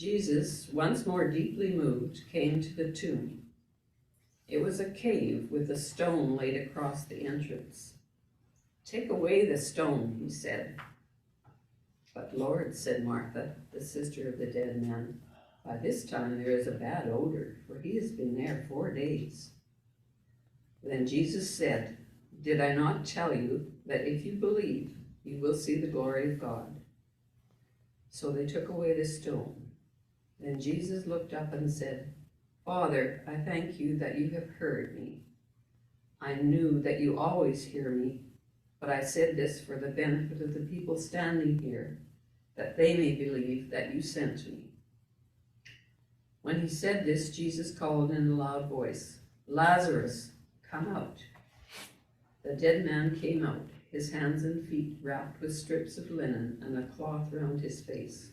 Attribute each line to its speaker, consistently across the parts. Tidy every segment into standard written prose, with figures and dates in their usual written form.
Speaker 1: Jesus, once more deeply moved, came to the tomb. It was a cave with a stone laid across the entrance. "Take away the stone," he said. "But Lord," said Martha, the sister of the dead man, "by this time there is a bad odor, for he has been there 4 days." Then Jesus said, "Did I not tell you that if you believe, you will see the glory of God?" So they took away the stone. Then Jesus looked up and said, "Father, I thank you that you have heard me. I knew that you always hear me, but I said this for the benefit of the people standing here, that they may believe that you sent me." When he said this, Jesus called in a loud voice, "Lazarus, come out." The dead man came out, his hands and feet wrapped with strips of linen and a cloth round his face.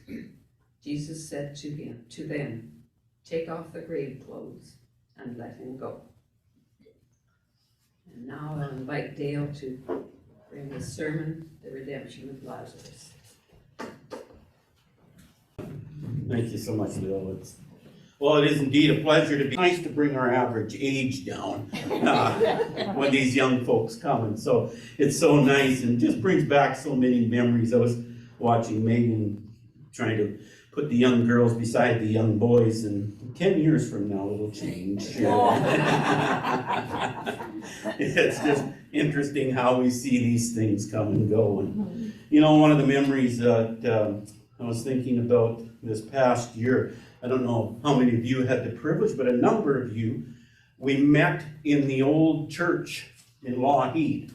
Speaker 1: Jesus said to them, "Take off the grave clothes and let him go." And now I'll invite Dale to bring the sermon, The Redemption of Lazarus.
Speaker 2: Thank you so much, Leola. Well, it is indeed a pleasure to be nice to bring our average age down when these young folks come. And so it's so nice and just brings back so many memories. I was watching Megan trying to put the young girls beside the young boys, and 10 years from now it'll change. It's just interesting how we see these things come and go. And you know, one of the memories that I was thinking about this past year, I don't know how many of you had the privilege, but a number of you, we met in the old church in Lougheed.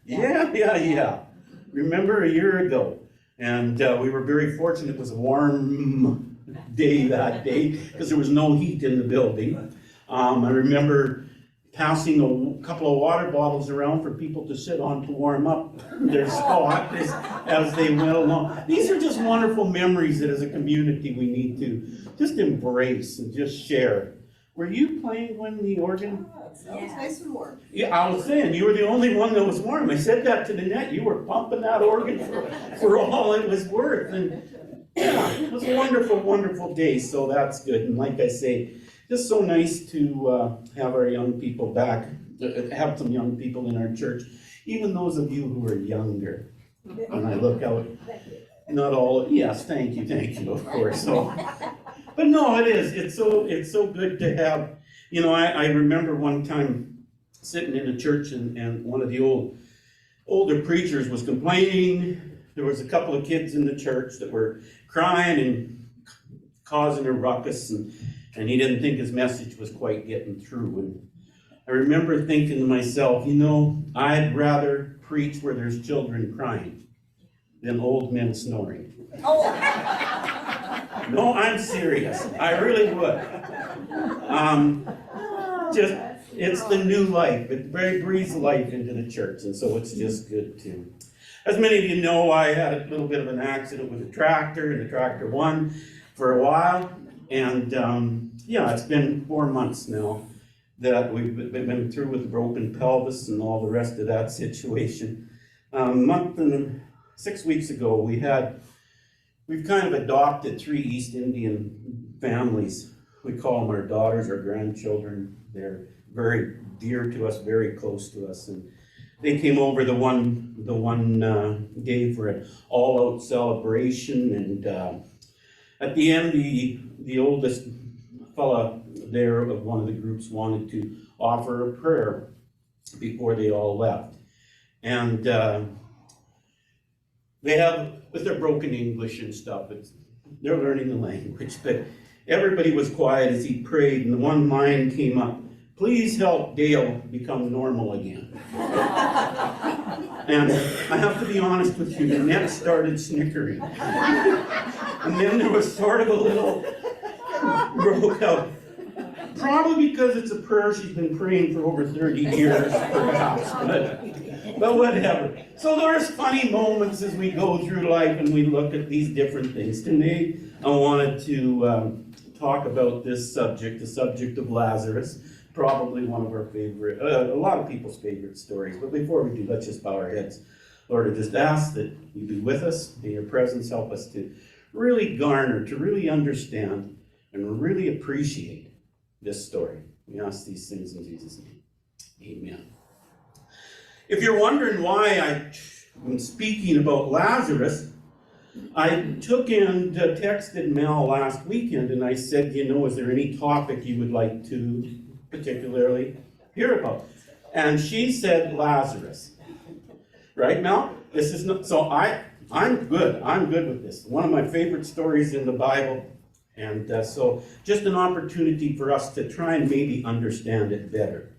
Speaker 2: Yeah. Remember a year ago? And we were very fortunate. It was a warm day that day because there was no heat in the building. I remember passing a couple of water bottles around for people to sit on to warm up their spot as they went along. These are just wonderful memories that as a community we need to just embrace and just share. Were you playing when the organ?
Speaker 3: It was nice and warm.
Speaker 2: Yeah, I was saying, you were the only one that was warm. I said that to Nanette. You were pumping that organ for all it was worth. And yeah, it was a wonderful, wonderful day. So that's good. And like I say, just so nice to have our young people back, have some young people in our church, even those of you who are younger. When I look out, not all, yes, thank you, of course. So, but no, it is. It's so good to have. You know, I remember one time sitting in a church and one of the older preachers was complaining. There was a couple of kids in the church that were crying and causing a ruckus, and he didn't think his message was quite getting through. And I remember thinking to myself, you know, I'd rather preach where there's children crying than old men snoring. Oh. No, I'm serious. I really would. It's the new life. It breathes life into the church, and so it's just good too. As many of you know, I had a little bit of an accident with a tractor, and the tractor won for a while. And yeah, it's been 4 months now that we've been through with the broken pelvis and all the rest of that situation. A month and 6 weeks ago, we've kind of adopted 3 East Indian families. We call them our daughters, our grandchildren. They're very dear to us, very close to us. And they came over the one day for an all-out celebration. And at the end, the oldest fella there of one of the groups wanted to offer a prayer before they all left. And they have, with their broken English and stuff, they're learning the language, but everybody was quiet as he prayed, and the one line came up, "Please help Dale become normal again." And I have to be honest with you, Nanette started snickering. And then there was sort of a little broke out. Probably because it's a prayer she's been praying for over 30 years, perhaps, but whatever. So there's funny moments as we go through life and we look at these different things. Today, I wanted to talk about this subject, the subject of Lazarus, probably one of our favorite, a lot of people's favorite stories. But before we do, let's just bow our heads. Lord, I just ask that you be with us, may your presence help us to really garner, to really understand, and really appreciate this story. We ask these things in Jesus' name. Amen. If you're wondering why I'm speaking about Lazarus, I took and texted Mel last weekend and I said, is there any topic you would like to particularly hear about? And she said Lazarus. Right, Mel? This is not, so I'm good. I'm good with this. One of my favorite stories in the Bible. And so just an opportunity for us to try and maybe understand it better.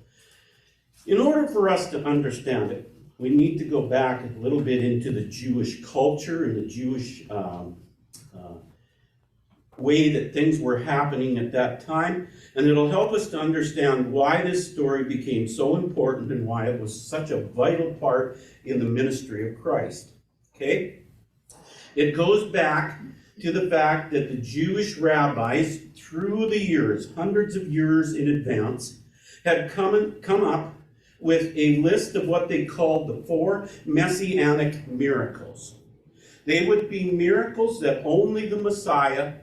Speaker 2: In order for us to understand it, we need to go back a little bit into the Jewish culture and the Jewish way that things were happening at that time. And it'll help us to understand why this story became so important and why it was such a vital part in the ministry of Christ. Okay? It goes back to the fact that the Jewish rabbis, through the years, hundreds of years in advance, had come up with a list of what they called the 4 messianic miracles. They would be miracles that only the Messiah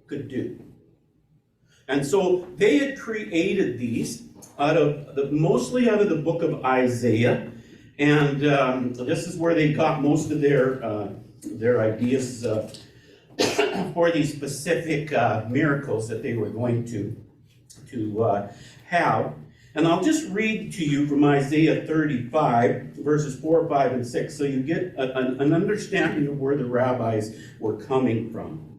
Speaker 2: could do. And so they had created these mostly out of the book of Isaiah, and this is where they got most of their ideas for these specific miracles that they were going to have. And I'll just read to you from Isaiah 35, verses 4, 5, and 6, so you get an understanding of where the rabbis were coming from.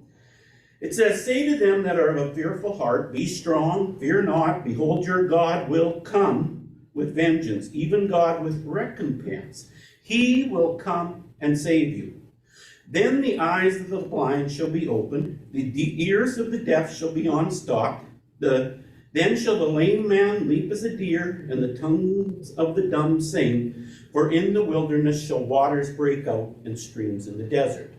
Speaker 2: It says, "Say to them that are of a fearful heart, be strong, fear not, behold your God will come with vengeance, even God with recompense. He will come and save you. Then the eyes of the blind shall be opened, the ears of the deaf shall be unstopped, then shall the lame man leap as a deer, and the tongues of the dumb sing, for in the wilderness shall waters break out and streams in the desert."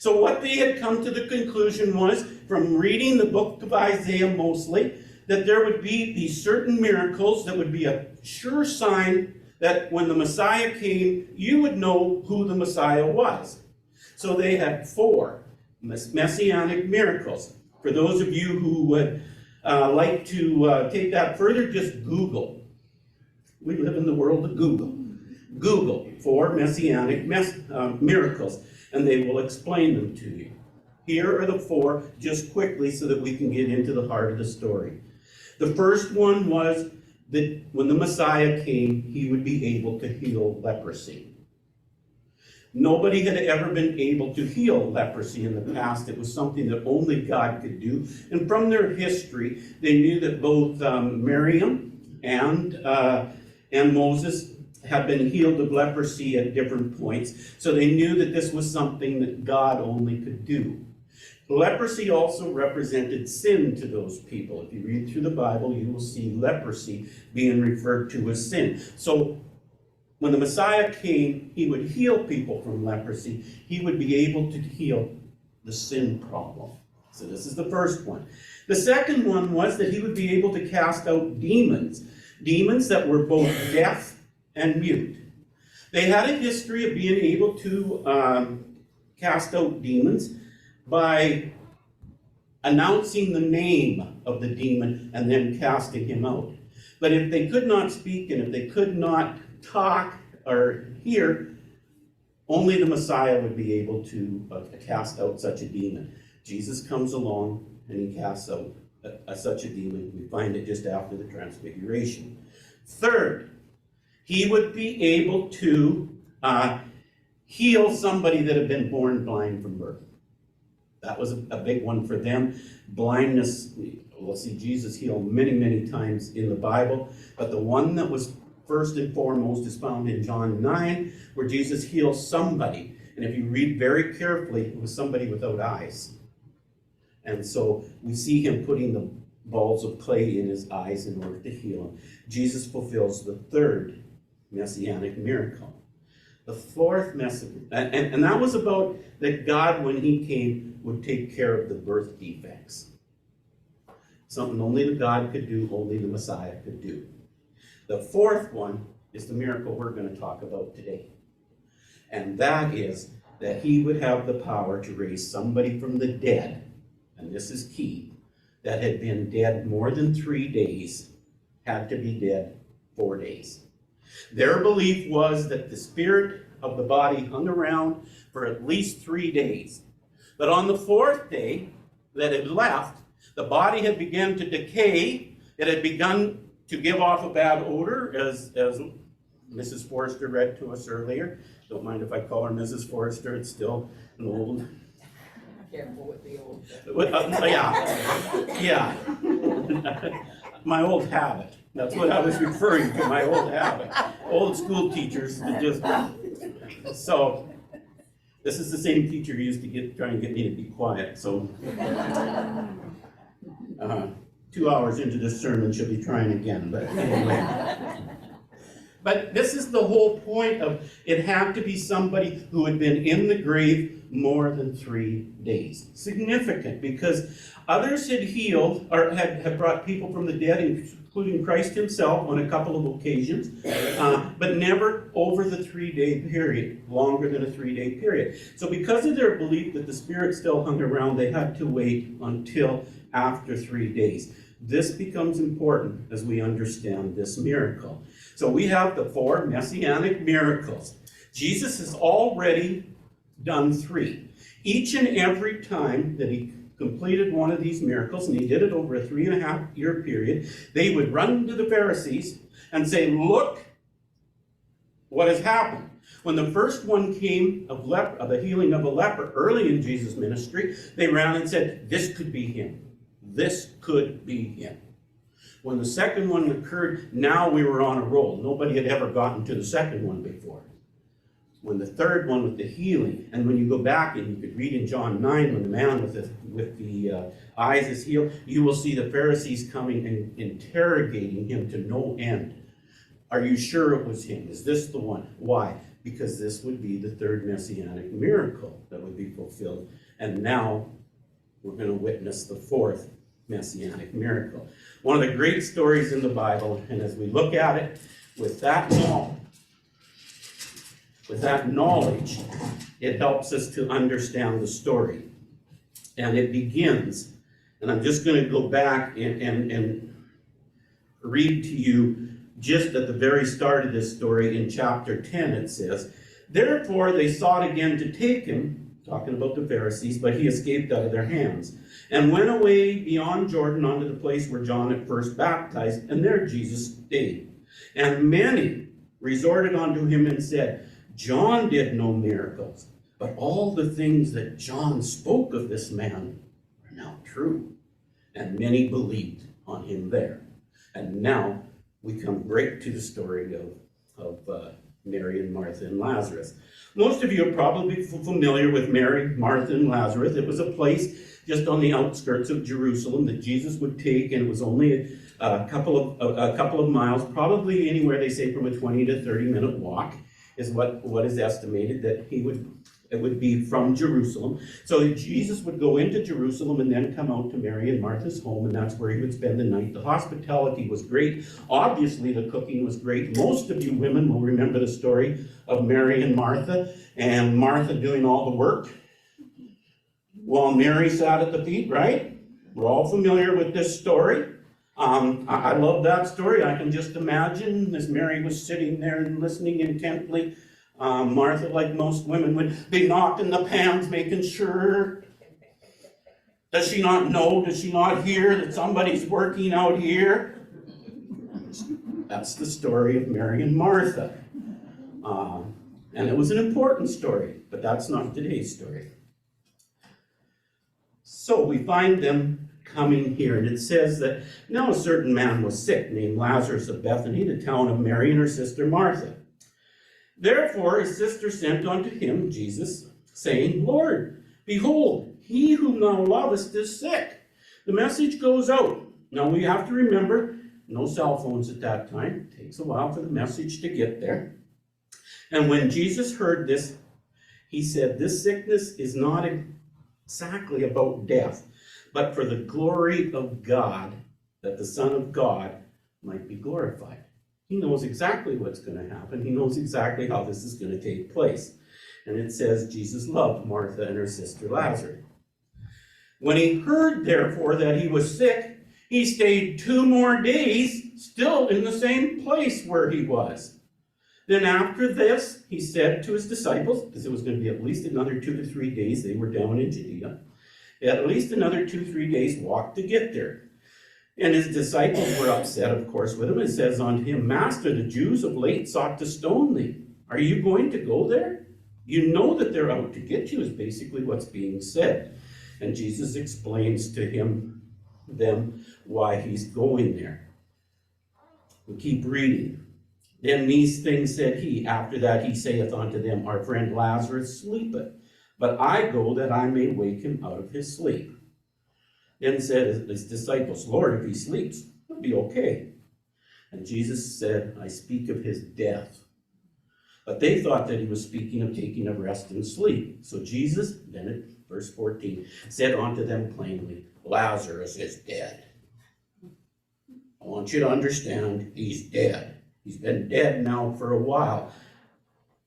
Speaker 2: So what they had come to the conclusion was, from reading the book of Isaiah mostly, that there would be these certain miracles that would be a sure sign that when the Messiah came, you would know who the Messiah was. So they had 4 messianic miracles. For those of you who would like to take that further, just Google. We live in the world of Google. Google 4 messianic miracles, and they will explain them to you. Here are the 4, just quickly, so that we can get into the heart of the story. The first one was that when the Messiah came, he would be able to heal leprosy. Nobody had ever been able to heal leprosy in the past. It was something that only God could do. And from their history, they knew that both Miriam and Moses had been healed of leprosy at different points. So they knew that this was something that God only could do. Leprosy also represented sin to those people. If you read through the Bible, you will see leprosy being referred to as sin. So when the Messiah came, he would heal people from leprosy. He would be able to heal the sin problem. So this is the first one. The second one was that he would be able to cast out demons. Demons that were both deaf and mute. They had a history of being able to cast out demons by announcing the name of the demon and then casting him out. But if they could not speak and if they could not talk or hear, only the Messiah would be able to cast out such a demon. Jesus comes along and he casts out such a demon. We find it just after the Transfiguration. Third, he would be able to heal somebody that had been born blind from birth. That was a big one for them. Blindness, we'll see Jesus heal many, many times in the Bible, but the one that was first and foremost is found in John 9, where Jesus heals somebody. And if you read very carefully, it was somebody without eyes. And so we see him putting the balls of clay in his eyes in order to heal him. Jesus fulfills the third messianic miracle. The fourth and that was about that God, when he came, would take care of the birth defects. Something only the God could do, only the Messiah could do. The fourth one is the miracle we're going to talk about today. And that is that he would have the power to raise somebody from the dead, and this is key, that had been dead more than 3 days, had to be dead 4 days. Their belief was that the spirit of the body hung around for at least 3 days. But on the 4th day that it left, the body had begun to decay. It had begun to give off a bad odor, as Mrs. Forrester read to us earlier. Don't mind if I call her Mrs. Forrester, it's still an old.
Speaker 1: Careful with the old.
Speaker 2: Yeah. My old habit. That's what I was referring to, my old habit. Old school teachers just. So, this is the same teacher who used to try and get me to be quiet. So, 2 hours into this sermon, she'll be trying again. But anyway. But this is the whole point of it had to be somebody who had been in the grave more than 3 days. Significant, because others had healed or had brought people from the dead, including Christ himself on a couple of occasions, but never over the 3-day period, longer than a 3-day period. So because of their belief that the spirit still hung around, they had to wait until after 3 days. This becomes important as we understand this miracle. So we have the 4 messianic miracles. Jesus has already done 3. Each and every time that he completed one of these miracles, and he did it over a 3.5-year period, they would run to the Pharisees and say, look what has happened. When the first one came of the healing of a leper early in Jesus' ministry, they ran and said, this could be him. This could be him. When the second one occurred, now we were on a roll. Nobody had ever gotten to the second one before. When the third one with the healing, and when you go back and you could read in John 9, when the man with the eyes is healed, you will see the Pharisees coming and interrogating him to no end. Are you sure it was him? Is this the one? Why? Because this would be the 3rd messianic miracle that would be fulfilled. And now we're going to witness the 4th messianic miracle. One of the great stories in the Bible, and as we look at it with that knowledge, it helps us to understand the story. And it begins, and I'm just going to go back and read to you just at the very start of this story in chapter 10. It says, therefore they sought again to take him, talking about the Pharisees, but he escaped out of their hands, and went away beyond Jordan unto the place where John had first baptized, and there Jesus stayed. And many resorted unto him and said, John did no miracles, but all the things that John spoke of this man are now true. And many believed on him there. And now we come right to the story of Mary and Martha and Lazarus. Most of you are probably familiar with Mary, Martha, and Lazarus. It was a place just on the outskirts of Jerusalem that Jesus would take, and it was only a couple of miles, probably anywhere, they say, from a 20 to 30-minute walk is what is estimated that it would be from Jerusalem. So Jesus would go into Jerusalem and then come out to Mary and Martha's home, and that's where he would spend the night. The hospitality was great. Obviously, the cooking was great. Most of you women will remember the story of Mary and Martha doing all the work while Mary sat at the feet, right? We're all familiar with this story. I love that story. I can just imagine as Mary was sitting there and listening intently. Martha, like most women, would be knocking the pans, making sure. Does she not know? Does she not hear that somebody's working out here? That's the story of Mary and Martha. And it was an important story, but that's not today's story. So we find them coming here, and it says that now a certain man was sick, named Lazarus of Bethany, the town of Mary and her sister Martha. Therefore his sister sent unto him, Jesus, saying, Lord, behold, he whom thou lovest is sick. The message goes out. Now we have to remember, no cell phones at that time. It takes a while for the message to get there. And when Jesus heard this, he said, this sickness is not exactly about death, but for the glory of God, that the Son of God might be glorified. He knows exactly what's going to happen. He knows exactly how this is going to take place. And it says Jesus loved Martha and her sister Lazarus. When he heard, therefore, that he was sick, he stayed 2 more days, still in the same place where he was. Then after this, he said to his disciples, because it was going to be at least another 2 to 3 days, they were down in Judea. They had at least another 2-3 days walk to get there. And his disciples were upset, of course, with him. It says unto him, Master, the Jews of late sought to stone thee. Are you going to go there? You know that they're out to get you, is basically what's being said. And Jesus explains to them why he's going there. We keep reading. Then these things said he. After that he saith unto them, Our friend Lazarus sleepeth, but I go that I may wake him out of his sleep. Then said his disciples, Lord, if he sleeps, he'll be okay. And Jesus said, I speak of his death. But they thought that he was speaking of taking a rest and sleep. So Jesus, then at verse 14, said unto them plainly, Lazarus is dead. I want you to understand, he's dead. He's been dead now for a while.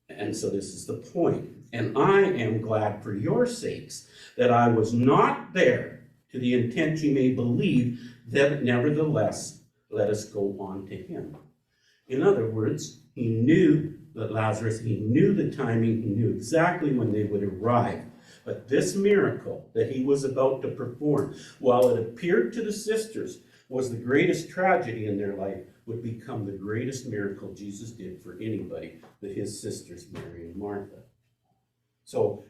Speaker 2: And so this is the point. And I am glad for your sakes that I was not there, to the intent you may believe, that nevertheless let us go on to him. In other words, he knew that Lazarus, he knew the timing, he knew exactly when they would arrive. But this miracle that he was about to perform, while it appeared to the sisters was the greatest tragedy in their life, would become the greatest miracle Jesus did for anybody, that his sisters, Mary and Martha. So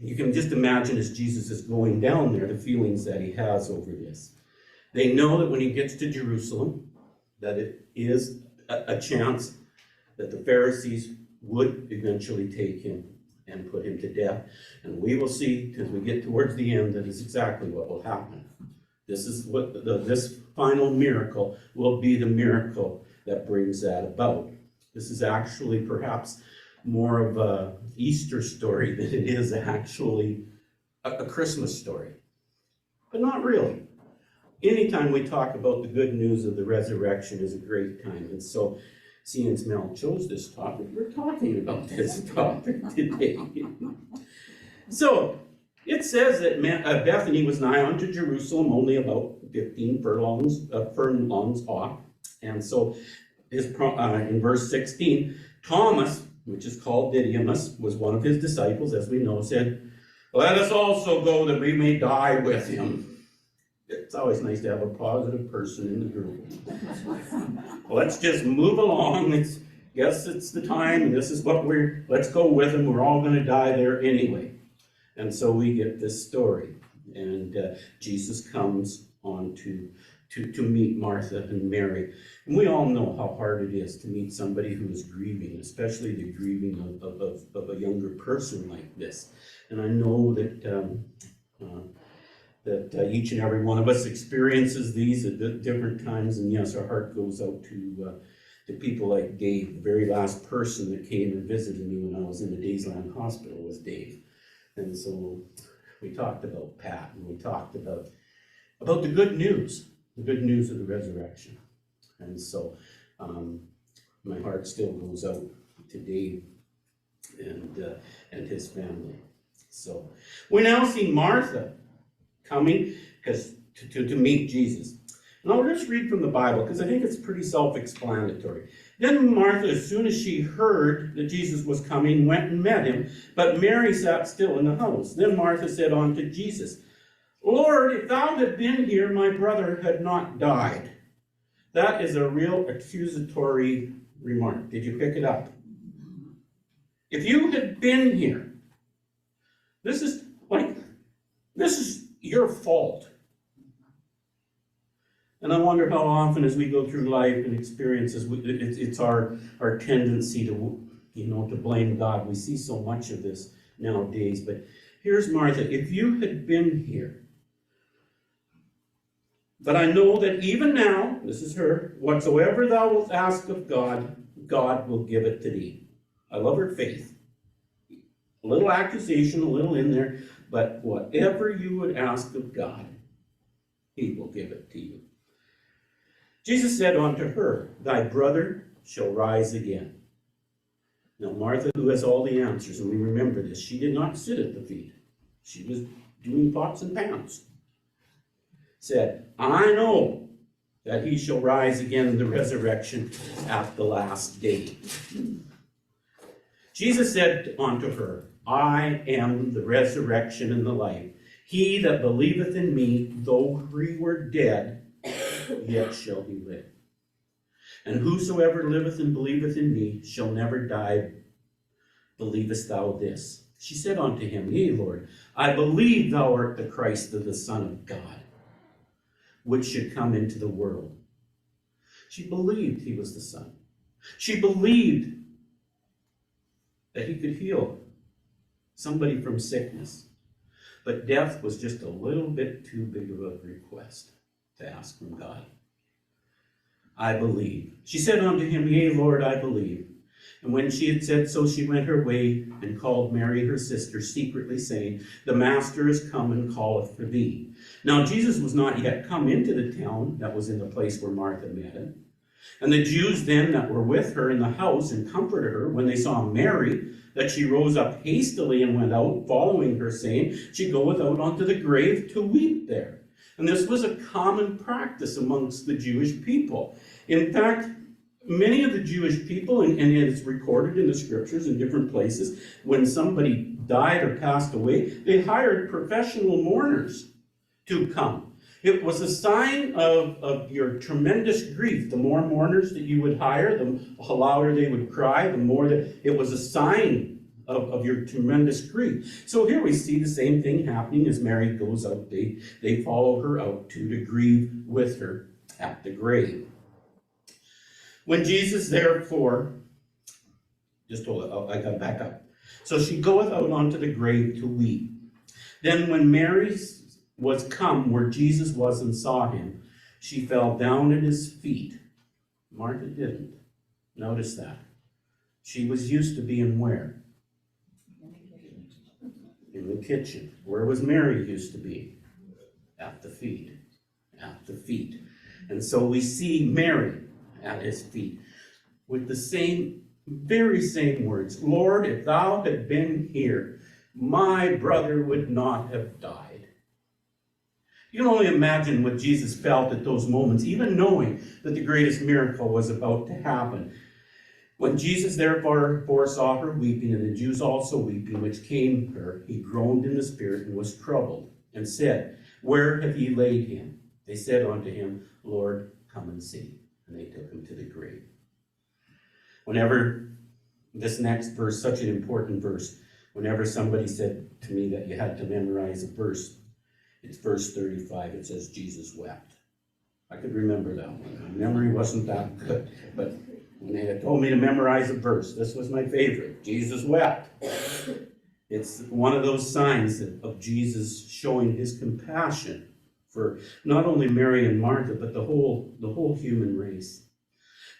Speaker 2: you can just imagine as Jesus is going down there, the feelings that he has over this. They know that when he gets to Jerusalem, that it is a chance that the Pharisees would eventually take him and put him to death. And we will see, as we get towards the end, that is exactly what will happen. This is what this final miracle will be, the miracle that brings that about. This is actually perhaps more of a Easter story than it is actually a Christmas story. But not really. Anytime we talk about the good news of the resurrection is a great time. And so, seeing as Mel chose this topic, we're talking about this topic today. So, it says that Bethany was nigh unto Jerusalem, only about 15 furlongs off. And so, in verse 16, Thomas, which is called Didymus, was one of his disciples, as we know, said, Let us also go that we may die with him. It's always nice to have a positive person in the group. Let's just move along. Guess it's the time, and this is what let's go with him. We're all going to die there anyway. And so we get this story. And Jesus comes on to meet Martha and Mary. And we all know how hard it is to meet somebody who is grieving, especially the grieving of a younger person like this. And I know that each and every one of us experiences these at different times. And yes, our heart goes out to people like Dave. The very last person that came and visited me when I was in the Daysland Hospital was Dave. And so we talked about Pat, and we talked about the good news of the resurrection. And so my heart still goes out to Dave and his family. So we now see Martha coming to meet Jesus. And I'll just read from the Bible because I think it's pretty self-explanatory. Then Martha, as soon as she heard that Jesus was coming, went and met him, but Mary sat still in the house. Then Martha said unto Jesus, Lord, if thou had been here, my brother had not died. That is a real accusatory remark. Did you pick it up? If you had been here, this is your fault. And I wonder how often as we go through life and experiences, it's our tendency to blame God. We see so much of this nowadays. But here's Martha. If you had been here, but I know that even now, this is her, whatsoever thou wilt ask of God, God will give it to thee. I love her faith. A little accusation, a little in there, but whatever you would ask of God, he will give it to you. Jesus said unto her, Thy brother shall rise again. Now Martha, who has all the answers, and we remember this, she did not sit at the feet. She was doing pots and pans. Said, I know that he shall rise again in the resurrection at the last day. Jesus said unto her, I am the resurrection and the life. He that believeth in me, though he were dead, yet shall he live. And whosoever liveth and believeth in me shall never die. Believest thou this? She said unto him, Yea, Lord, I believe thou art the Christ, the Son of God, which should come into the world. She believed he was the Son. She believed that he could heal somebody from sickness. But death was just a little bit too big of a request to ask from God. I believe. She said unto him, Yea, Lord, I believe. And when she had said so, she went her way and called Mary her sister secretly, saying, The Master is come and calleth for thee. Now Jesus was not yet come into the town that was in the place where Martha met him. And the Jews then that were with her in the house and comforted her, when they saw Mary, that she rose up hastily and went out, following her, saying, She goeth out unto the grave to weep there. And this was a common practice amongst the Jewish people. In fact, many of the Jewish people, and it's recorded in the scriptures in different places, when somebody died or passed away, they hired professional mourners to come. It was a sign of your tremendous grief. The more mourners that you would hire, the louder they would cry, the more that it was a sign of your tremendous grief. So here we see the same thing happening as Mary goes out. They follow her out to grieve with her at the grave. When Jesus therefore, just hold it, I got back up. So she goeth out unto the grave to weep. Then when Mary was come where Jesus was and saw him, she fell down at his feet. Martha didn't. Notice that. She was used to being where? In the kitchen. Where was Mary used to be? At the feet. At the feet. And so we see Mary at his feet with the very same words. Lord, if thou had been here, my brother would not have died. You can only imagine what Jesus felt at those moments, even knowing that the greatest miracle was about to happen. When Jesus therefore saw her weeping, and the Jews also weeping, which came to her, he groaned in the spirit and was troubled, and said, Where have ye laid him? They said unto him, Lord, come and see. And they took him to the grave. Whenever this next verse, such an important verse, whenever somebody said to me that you had to memorize a verse, it's verse 35. It says, Jesus wept. I could remember that one. My memory wasn't that good. But when they had told me to memorize a verse, this was my favorite. Jesus wept. It's one of those signs of Jesus showing his compassion for not only Mary and Martha, but the whole human race.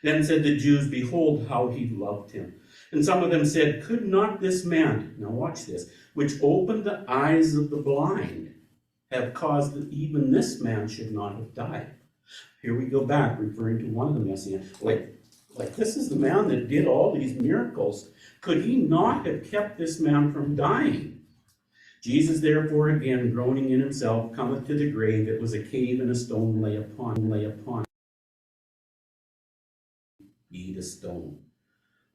Speaker 2: Then said the Jews, Behold how he loved him. And some of them said, Could not this man, now watch this, which opened the eyes of the blind, have caused that even this man should not have died? Here we go back, referring to one of the Messianics. Like this is the man that did all these miracles. Could he not have kept this man from dying? Jesus therefore again, groaning in himself, cometh to the grave. It was a cave, and a stone lay upon ye the stone.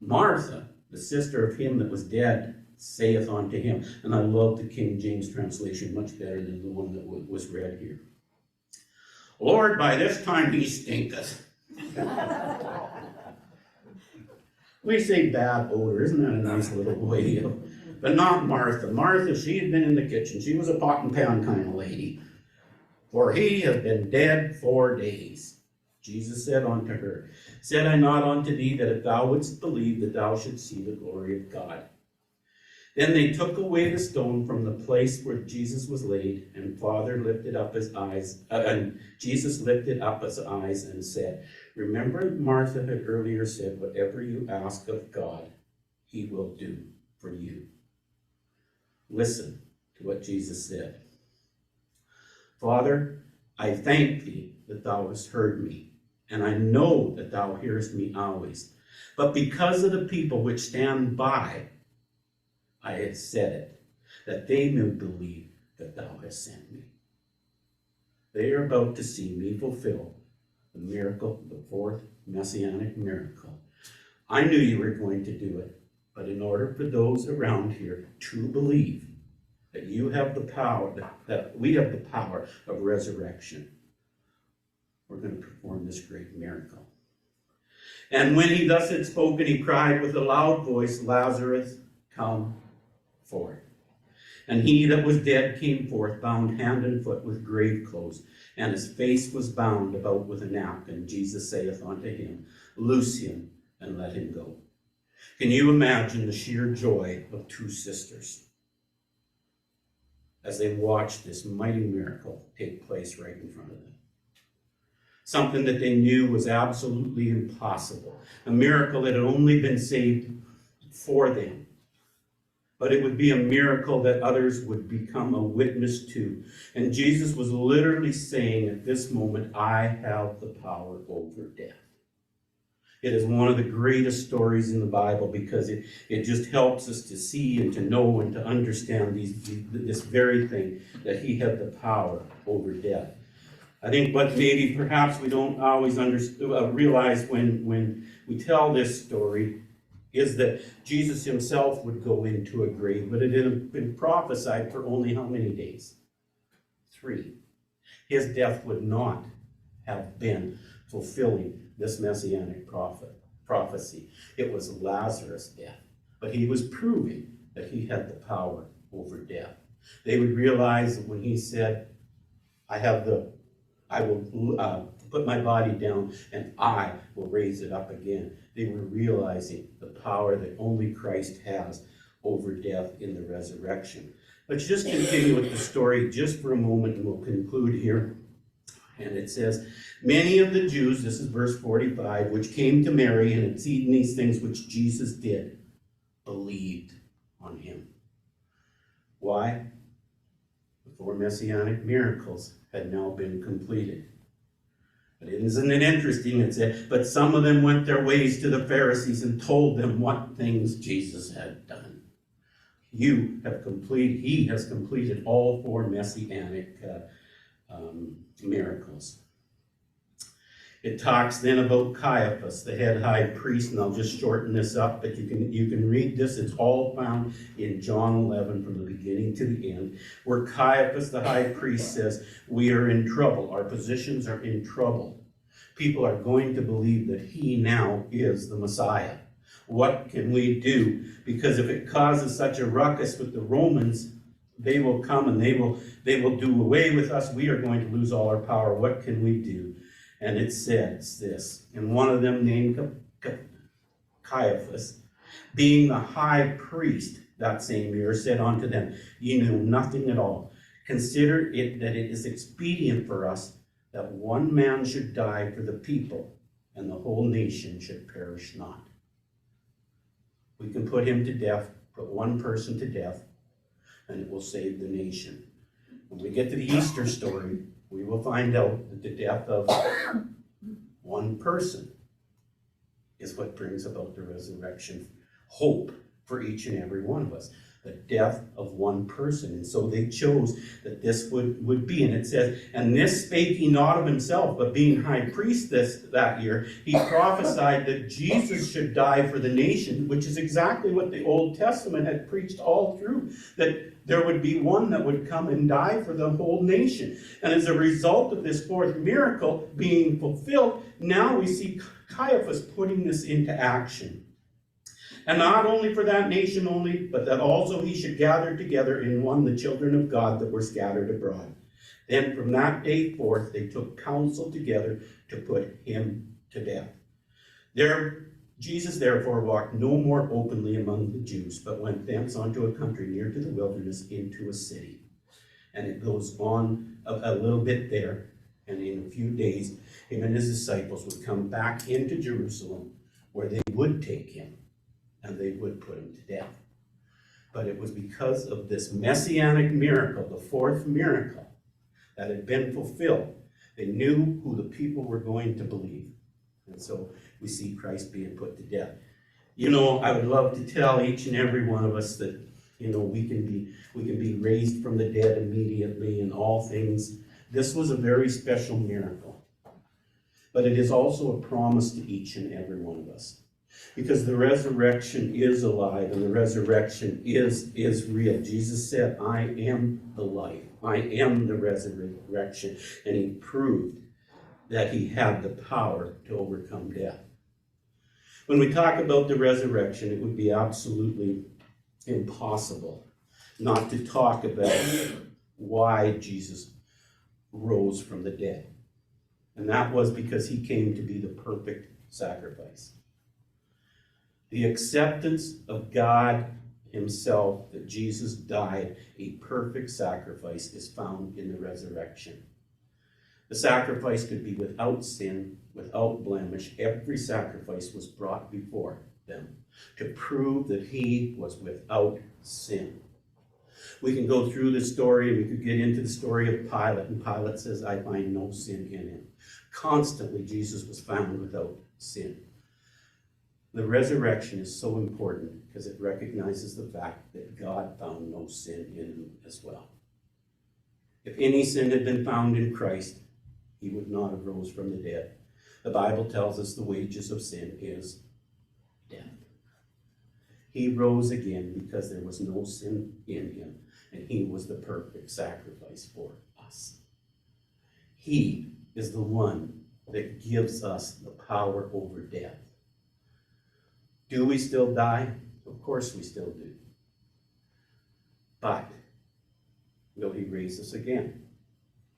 Speaker 2: Martha, the sister of him that was dead, saith unto him, and I love the King James translation much better than the one that was read here. Lord, by this time he stinketh. We say bad odor, isn't that a nice little way of, but not Martha. Martha, she had been in the kitchen. She was a pot and pan kind of lady. For he hath been dead 4 days. Jesus said unto her, Said I not unto thee that if thou wouldst believe, that thou shouldst see the glory of God? Then they took away the stone from the place where Jesus was laid, and Jesus lifted up his eyes and said, Remember, Martha had earlier said, Whatever you ask of God, he will do for you. Listen to what Jesus said. Father, I thank thee that thou hast heard me, and I know that thou hearest me always. But because of the people which stand by, I have said it, that they may believe that thou hast sent me. They are about to see me fulfill the miracle, the fourth messianic miracle. I knew you were going to do it, but in order for those around here to believe that you have the power, that we have the power of resurrection, we're going to perform this great miracle. And when he thus had spoken, he cried with a loud voice, Lazarus, come forth. And he that was dead came forth, bound hand and foot with grave clothes, and his face was bound about with a napkin. Jesus saith unto him, Loose him, and let him go. Can you imagine the sheer joy of two sisters as they watched this mighty miracle take place right in front of them? Something that they knew was absolutely impossible. A miracle that had only been saved for them. But it would be a miracle that others would become a witness to. And Jesus was literally saying at this moment, I have the power over death. It is one of the greatest stories in the Bible because it just helps us to see and to know and to understand this very thing, that he had the power over death. I think what maybe perhaps we don't always realize when we tell this story is that Jesus himself would go into a grave, but it had been prophesied for only how many days? 3. His death would not have been fulfilling this messianic prophecy. It was Lazarus' death, but he was proving that he had the power over death. They would realize that when he said, I will put my body down and I will raise it up again. They were realizing the power that only Christ has over death in the resurrection. Let's just continue with the story just for a moment and we'll conclude here. And it says, many of the Jews, this is verse 45, which came to Mary and had seen these things which Jesus did, believed on him. Why? The 4 messianic miracles had now been completed. But isn't it interesting? It said, but some of them went their ways to the Pharisees and told them what things Jesus had done. He has completed all 4 messianic miracles. It talks then about Caiaphas, the head high priest, and I'll just shorten this up, but you can read this. It's all found in John 11 from the beginning to the end, where Caiaphas, the high priest, says, we are in trouble. Our positions are in trouble. People are going to believe that he now is the Messiah. What can we do? Because if it causes such a ruckus with the Romans, they will come and they will do away with us. We are going to lose all our power. What can we do? And it says this, and one of them named Caiaphas, being the high priest that same year, said unto them, ye know nothing at all. Consider it that it is expedient for us that one man should die for the people, and the whole nation should perish not. We can put him to death, put one person to death, and it will save the nation. When we get to the Easter story, we will find out that the death of one person is what brings about the resurrection hope for each and every one of us. The death of one person. And so they chose that this would be. And it says, and this spake he not of himself, but being high priest that year, he prophesied that Jesus should die for the nation, which is exactly what the Old Testament had preached all through, that there would be one that would come and die for the whole nation. And as a result of this 4th miracle being fulfilled, now we see Caiaphas putting this into action. And not only for that nation only, but that also he should gather together in one the children of God that were scattered abroad. Then from that day forth they took counsel together to put him to death. Jesus therefore walked no more openly among the Jews, but went thence unto a country near to the wilderness into a city. And it goes on a little bit there, and in a few days him and his disciples would come back into Jerusalem, where they would take him, and they would put him to death. But it was because of this messianic miracle, the 4th miracle, that had been fulfilled. They knew who the people were going to believe. And so we see Christ being put to death. You know, I would love to tell each and every one of us that, you know, we can be raised from the dead immediately and all things. This was a very special miracle. But it is also a promise to each and every one of us. Because the resurrection is alive and the resurrection is real. Jesus said, I am the life. I am the resurrection. And he proved that he had the power to overcome death. When we talk about the resurrection, it would be absolutely impossible not to talk about why Jesus rose from the dead. And that was because he came to be the perfect sacrifice. The acceptance of God himself, that Jesus died a perfect sacrifice, is found in the resurrection. The sacrifice could be without sin, without blemish. Every sacrifice was brought before them to prove that he was without sin. We can go through the story, we could get into the story of Pilate, and Pilate says, I find no sin in him. Constantly, Jesus was found without sin. The resurrection is so important because it recognizes the fact that God found no sin in him as well. If any sin had been found in Christ, he would not have rose from the dead. The Bible tells us the wages of sin is death. He rose again because there was no sin in him, and he was the perfect sacrifice for us. He is the one that gives us the power over death. Do we still die? Of course we still do. But will he raise us again?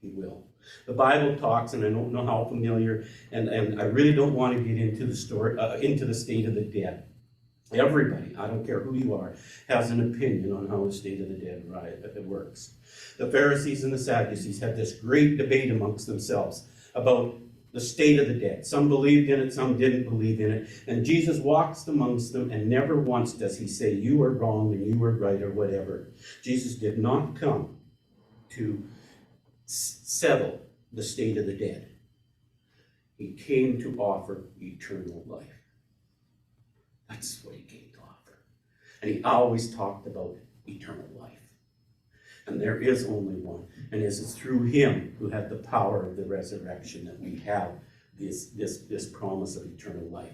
Speaker 2: He will. The Bible talks, and I don't know how familiar, and I really don't want to get into the story, into the state of the dead. Everybody, I don't care who you are, has an opinion on how the state of the dead works. The Pharisees and the Sadducees had this great debate amongst themselves about the state of the dead. Some believed in it, some didn't believe in it. And Jesus walks amongst them, and never once does he say, you are wrong and you are right, or whatever. Jesus did not come to settle the state of the dead. He came to offer eternal life. That's what he came to offer. And he always talked about eternal life. And there is only one. And it is through him, who had the power of the resurrection, that we have this promise of eternal life.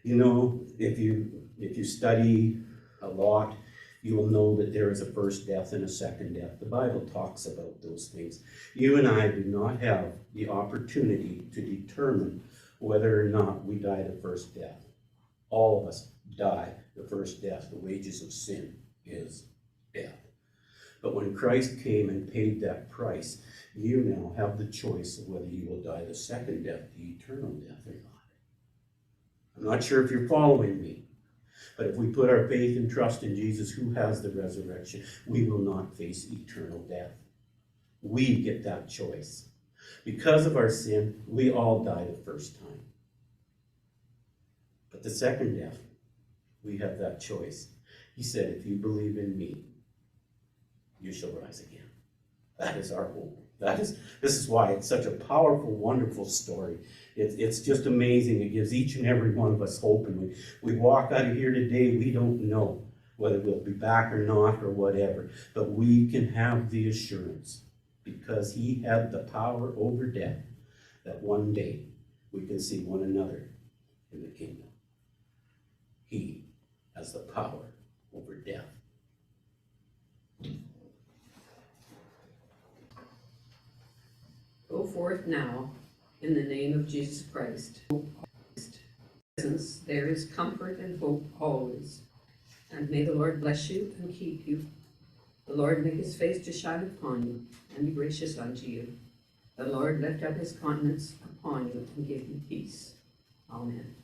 Speaker 2: You know, if you study a lot, you will know that there is a first death and a second death. The Bible talks about those things. You and I do not have the opportunity to determine whether or not we die the first death. All of us die the first death. The wages of sin is death. But when Christ came and paid that price, you now have the choice of whether you will die the second death, the eternal death, or not. I'm not sure if you're following me, but if we put our faith and trust in Jesus, who has the resurrection, we will not face eternal death. We get that choice. Because of our sin, we all die the first time. But the second death, we have that choice. He said, if you believe in me, you shall rise again. That is our hope. This is why it's such a powerful, wonderful story. It's just amazing. It gives each and every one of us hope. And we walk out of here today, we don't know whether we'll be back or not or whatever. But we can have the assurance, because he had the power over death, that one day we can see one another in the kingdom. He has the power over death.
Speaker 1: Go forth now in the name of Jesus Christ. There is comfort and hope always. And may the Lord bless you and keep you. The Lord make his face to shine upon you and be gracious unto you. The Lord lift up his countenance upon you and give you peace. Amen.